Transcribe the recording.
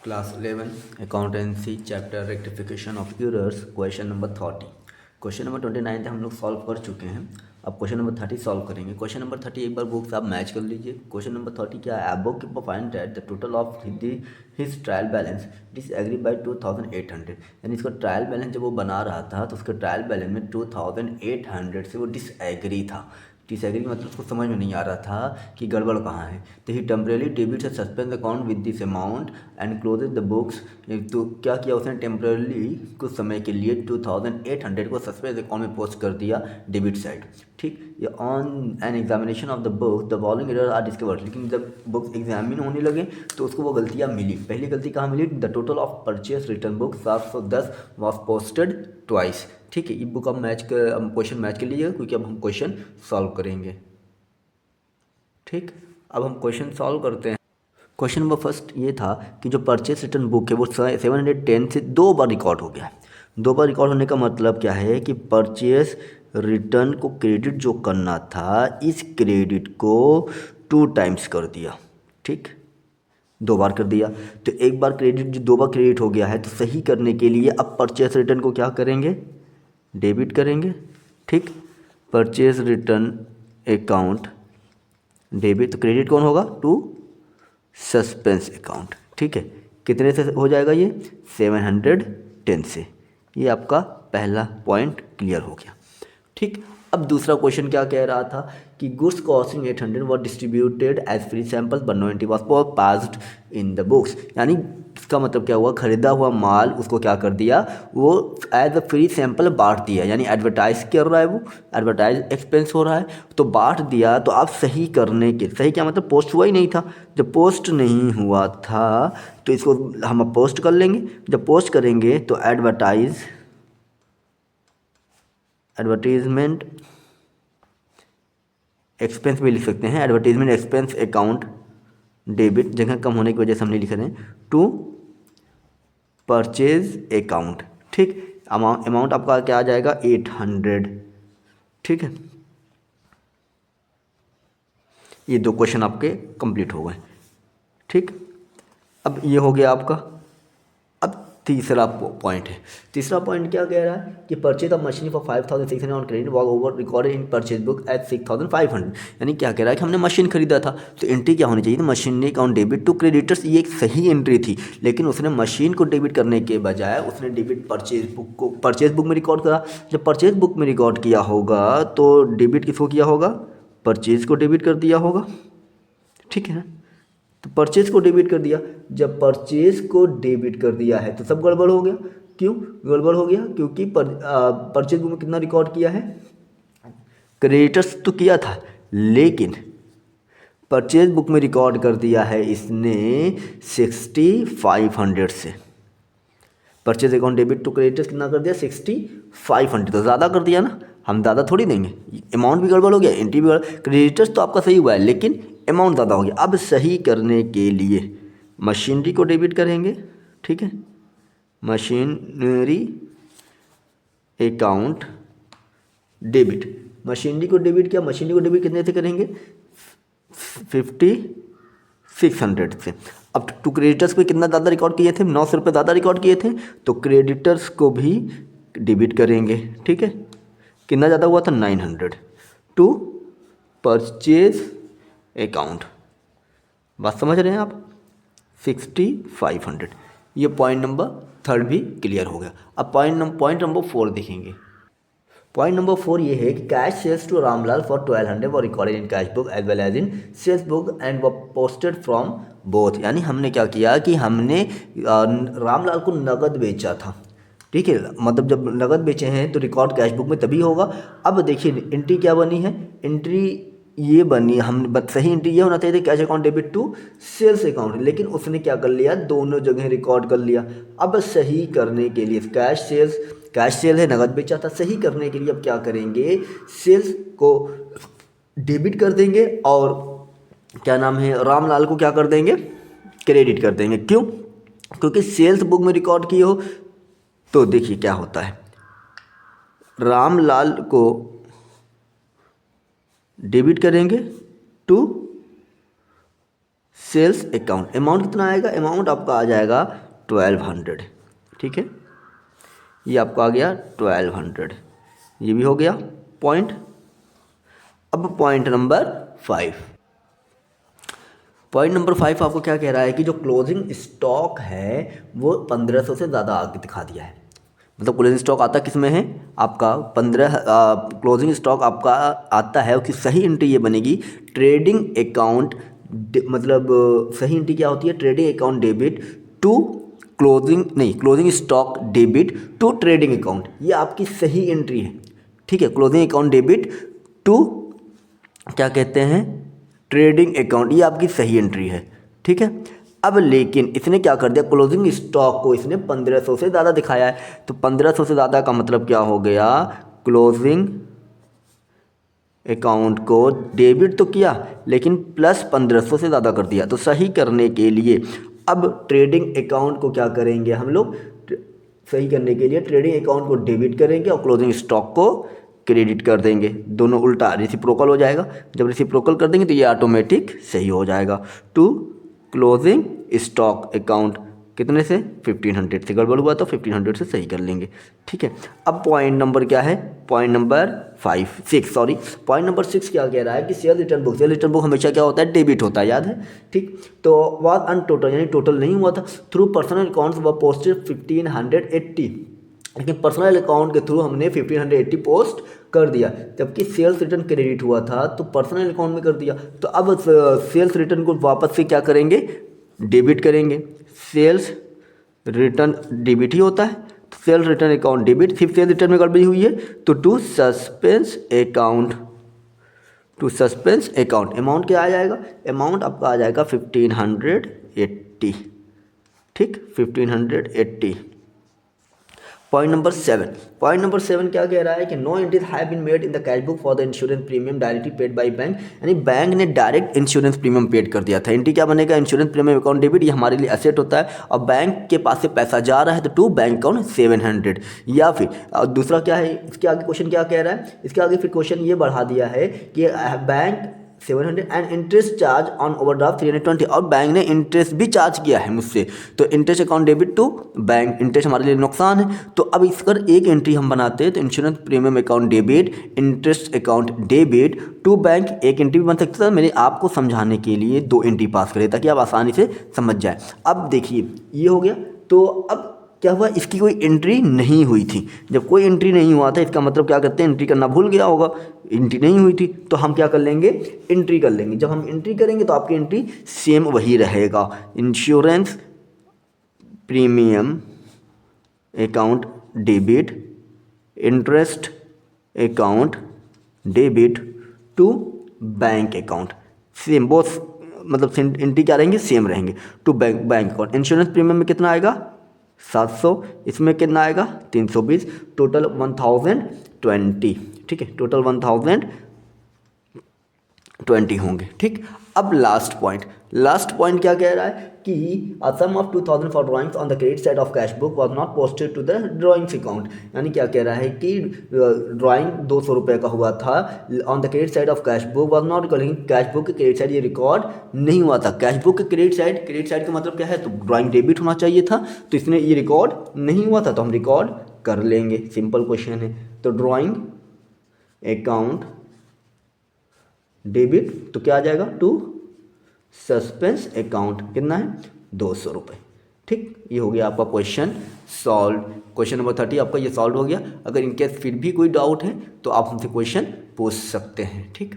Class 11 accountancy chapter rectification of errors question number 30। Question number 29 हम लोग solve कर चुके हैं। अब क्वेश्चन नंबर 30 सॉल्व करेंगे। क्वेश्चन नंबर 30 एक बार बुक से आप मैच कर लीजिए। क्वेश्चन नंबर 30 क्या है? A book keeper find that the total of his trial balance disagree by 2800। यानी इसका ट्रायल बैलेंस जब वो बना रहा था तो उसका ट्रायल बैलेंस में 2800 से वो डिसएग्री था। डिसएग्री मतलब उसको समझ में नहीं आ रहा था कि गड़बड़ कहाँ है। तो ही टेम्परेली डेबिट से suspense account with this amount and closes the books. तो क्या किया उसने? टेम्परेली कुछ समय के लिए 2800 को सस्पेंड अकाउंट में पोस्ट कर दिया डेबिट साइड। ठीक, ये on an examination of the book the following error are discovered. लेकिन जब बुक्स एग्जामिन होने लगे तो उसको वो गलतियाँ मिली। पहली गलती कहाँ मिली? The total of purchase return book 710 was posted twice. ठीक है, ये बुक अब क्वेश्चन मैच कर लीजिएगा क्योंकि अब हम क्वेश्चन सॉल्व करेंगे। ठीक, अब हम क्वेश्चन सॉल्व करते हैं। क्वेश्चन नंबर फर्स्ट ये था कि जो परचेस रिटर्न बुक है वो 710 से 2 बार रिकॉर्ड हो गया। 2 बार रिकॉर्ड होने का मतलब क्या है कि परचेस रिटर्न को क्रेडिट जो करना था, इस क्रेडिट को 2 टाइम्स कर दिया। ठीक, 2 बार कर दिया। तो एक बार क्रेडिट जो 2 बार क्रेडिट हो गया है तो सही करने के लिए अब परचेस रिटर्न को क्या करेंगे? डेबिट करेंगे। ठीक, परचेज रिटर्न अकाउंट डेबिट, तो क्रेडिट कौन होगा? To suspense account. ठीक है, कितने से हो जाएगा ये? 710 से। ये आपका पहला पॉइंट क्लियर हो गया। ठीक, अब दूसरा क्वेश्चन क्या कह रहा था कि goods costing 800 were distributed as free sample but no entry was passed in the books. यानी इसका मतलब क्या हुआ? खरीदा हुआ माल उसको क्या कर दिया? वो एज अ फ्री सैंपल बांट दिया। यानी एडवर्टाइज कर रहा है, वो एडवर्टाइज एक्सपेंस हो रहा है तो बांट दिया। तो आप सही करने के, सही क्या मतलब? पोस्ट हुआ ही नहीं था। जब पोस्ट नहीं हुआ था तो इसको हम पोस्ट कर लेंगे। जब पोस्ट करेंगे तो एडवर्टीजमेंट एक्सपेंस भी लिख सकते हैं। एडवर्टीजमेंट एक्सपेंस अकाउंट डेबिट, जगह कम होने की वजह से हमने लिखा है टू परचेज अकाउंट। ठीक, अमाउंट आपका क्या आ जाएगा? 800। ठीक है, ये 2 क्वेश्चन आपके कंप्लीट हो गए। ठीक, अब ये हो गया आपका। अब तीसरा पॉइंट है। तीसरा पॉइंट क्या कह रहा है कि purchase of machine for 5600 on credit was over recorded in purchase book at 6500। यानी क्या कह रहा है कि हमने मशीन खरीदा था तो एंट्री क्या होनी चाहिए? Machinery account debit to creditors. ये एक सही एंट्री थी, लेकिन उसने मशीन को डेबिट करने के बजाय उसने डेबिट परचेज बुक को परचेज बुक में रिकॉर्ड करा। जब परचेज बुक में रिकॉर्ड किया होगा तो डेबिट किसको किया होगा? परचेज को डेबिट कर दिया होगा। ठीक है ना, तो परचेज को डेबिट कर दिया। जब परचेज को डेबिट कर दिया है तो सब गड़बड़ हो गया। क्यों गड़बड़ हो गया? क्योंकि परचेज बुक में कितना रिकॉर्ड किया है? क्रेडिटर्स तो किया था, लेकिन परचेज बुक में रिकॉर्ड कर दिया है इसने 6500 से। Purchase account debit to creditors कितना कर दिया? 6500। तो ज़्यादा कर दिया ना, हम ज़्यादा थोड़ी देंगे। अमाउंट भी गड़बड़ हो गया, एंट्री भी गड़बड़। क्रेडिटर्स तो आपका सही हुआ है लेकिन अमाउंट ज़्यादा हो गया। अब सही करने के लिए मशीनरी को डेबिट करेंगे। ठीक है, मशीनरी अकाउंट डेबिट, मशीनरी को डेबिट किया। मशीनरी को डेबिट कितने से करेंगे? 5600 से। अब टू क्रेडिटर्स पे कितना ज़्यादा रिकॉर्ड किए थे? 900 रुपये ज़्यादा रिकॉर्ड किए थे तो क्रेडिटर्स को भी डेबिट करेंगे। ठीक है, कितना ज़्यादा हुआ था? 900 टू परचेज अकाउंट। बात समझ रहे हैं आप? 6500। ये पॉइंट नंबर 3 भी क्लियर हो गया। अब पॉइंट नंबर 4 देखेंगे। पॉइंट नंबर 4 ये है कि cash sales to Ramlal for 1200 were recorded in cash book as well as in sales book and were posted from both. यानी हमने क्या किया कि हमने रामलाल को नगद बेचा था। ठीक है, मतलब जब नगद बेचे हैं तो रिकॉर्ड कैश बुक में तभी होगा। अब देखिए एंट्री क्या बनी है? एंट्री ये बनी, हम सही एंट्री ये होना चाहिए cash account debit to sales account, लेकिन उसने क्या कर लिया? दोनों जगह रिकॉर्ड कर लिया। अब सही करने के लिए कैश सेल है, नगद बेचा था, सही करने के लिए अब क्या करेंगे? सेल्स को डेबिट कर देंगे और क्या नाम है, रामलाल को क्या कर देंगे? क्रेडिट कर देंगे। क्यों? क्योंकि सेल्स बुक में रिकॉर्ड किए हो। तो देखिए क्या होता है, रामलाल को डेबिट करेंगे टू सेल्स अकाउंट, अमाउंट कितना आएगा, अमाउंट आपका आ जाएगा 1200, ठीक है, ये आपका आ गया 1200, ये भी हो गया पॉइंट। अब पॉइंट नंबर 5, पॉइंट नंबर 5 आपको क्या कह रहा है कि जो क्लोजिंग स्टॉक है वो 1500 से ज़्यादा आगे दिखा दिया है। मतलब क्लोजिंग स्टॉक आता किस में है आपका 15, क्लोजिंग स्टॉक आपका आता है कि सही एंट्री ये बनेगी ट्रेडिंग अकाउंट, मतलब सही एंट्री क्या होती है, trading account debit to closing, नहीं closing stock debit to trading account, ये आपकी सही एंट्री है, ठीक है। क्लोजिंग अकाउंट डेबिट टू क्या कहते हैं, ट्रेडिंग अकाउंट, ये आपकी सही एंट्री है, ठीक है। अब लेकिन इसने क्या कर दिया, क्लोजिंग स्टॉक को इसने 1500 से ज़्यादा दिखाया है, तो 1500 से ज़्यादा का मतलब क्या हो गया, क्लोजिंग अकाउंट को डेबिट तो किया लेकिन प्लस 1500 से ज़्यादा कर दिया। तो सही करने के लिए अब ट्रेडिंग अकाउंट को क्या करेंगे हम लोग, सही करने के लिए ट्रेडिंग अकाउंट को डेबिट करेंगे और क्लोजिंग स्टॉक को क्रेडिट कर देंगे, दोनों उल्टा रिसिप्रोकल हो जाएगा। जब रिसिप्रोकल कर देंगे तो ये ऑटोमेटिक सही हो जाएगा। टू क्लोजिंग स्टॉक अकाउंट कितने से 1500 से, गड़बड़ हुआ तो 1500 से सही कर लेंगे, ठीक है। अब पॉइंट नंबर क्या है, point number 6 sorry, point number 6 क्या कह रहा है कि cell return book, cell return book हमेशा क्या होता है, डेबिट होता है, याद है, ठीक। तो वाज अन टोटल, यानी टोटल नहीं हुआ था, थ्रू पर्सनल अकाउंट्स व पोस्टेड 1580, लेकिन पर्सनल अकाउंट के थ्रू हमने 1580 पोस्ट कर दिया, जबकि सेल्स रिटर्न क्रेडिट हुआ था तो पर्सनल अकाउंट में कर दिया। तो अब सेल्स रिटर्न को वापस से क्या करेंगे, डेबिट करेंगे। सेल्स रिटर्न डेबिट ही होता है, तो सेल्स रिटर्न अकाउंट डेबिट, सिर्फ सेल्स रिटर्न में गड़बड़ी हुई है तो to suspense account, to suspense account amount क्या आ जाएगा, अमाउंट आपका आ जाएगा 1580, ठीक 1580। पॉइंट नंबर 7, पॉइंट नंबर 7 क्या कह रहा है कि no entries have been made in the cash book for the insurance premium directly paid by bank, यानी बैंक ने डायरेक्ट इंश्योरेंस प्रीमियम पेड कर दिया था। एंट्री क्या बनेगा, इंश्योरेंस प्रीमियम अकाउंट डेबिट, ये हमारे लिए एसेट होता है और बैंक के पास से पैसा जा रहा है तो टू बैंक अकाउंट 700, या फिर दूसरा क्या है, इसके आगे क्वेश्चन क्या कह रहा है, इसके आगे फिर क्वेश्चन ये बढ़ा दिया है कि bank 700 and interest charge on overdraft 320, और बैंक ने इंटरेस्ट भी चार्ज किया है मुझसे, तो interest account debit to bank, interest हमारे लिए नुकसान है। तो अब इस पर एक एंट्री हम बनाते हैं, तो insurance premium account debit, interest account debit to bank, एक एंट्री भी बन सकता है। मैंने आपको समझाने के लिए 2 एंट्री पास करे ताकि आप आसानी से समझ जाए। अब देखिए ये हो गया, तो अब क्या हुआ, इसकी कोई एंट्री नहीं हुई थी। जब कोई एंट्री नहीं हुआ था इसका मतलब क्या करते हैं, एंट्री करना भूल गया होगा, एंट्री नहीं हुई थी तो हम क्या कर लेंगे, एंट्री कर लेंगे। जब हम एंट्री करेंगे तो आपकी एंट्री सेम वही रहेगा, insurance premium account debit, interest account debit to bank account, same both, मतलब एंट्री क्या रहेंगे, सेम रहेंगे to bank account. Insurance premium में कितना आएगा 700, इसमें कितना आएगा 320, टोटल 1020, ठीक है, टोटल 1020 होंगे, ठीक। अब लास्ट पॉइंट क्या कह रहा है कि a sum of 2000 for drawings on the credit side of cash book was not posted to the drawings account, यानी क्या कह रहा है कि ड्राइंग 200 रुपये का हुआ था on the credit side of cash book was not, cash book के क्रेडिट साइड ये रिकॉर्ड नहीं हुआ था। कैश बुक के क्रेडिट साइड का मतलब क्या है, तो ड्राइंग डेबिट होना चाहिए था, तो इसने ये रिकॉर्ड नहीं हुआ था तो हम रिकॉर्ड कर लेंगे, सिंपल क्वेश्चन है। तो ड्राइंग अकाउंट डेबिट तो क्या आ जाएगा टू सस्पेंस अकाउंट, कितना है 200 रुपये, ठीक। ये हो गया आपका क्वेश्चन सॉल्व। क्वेश्चन नंबर 30 आपका ये सॉल्व हो गया। अगर इनकेस फिर भी कोई डाउट है तो आप हमसे क्वेश्चन पूछ सकते हैं, ठीक।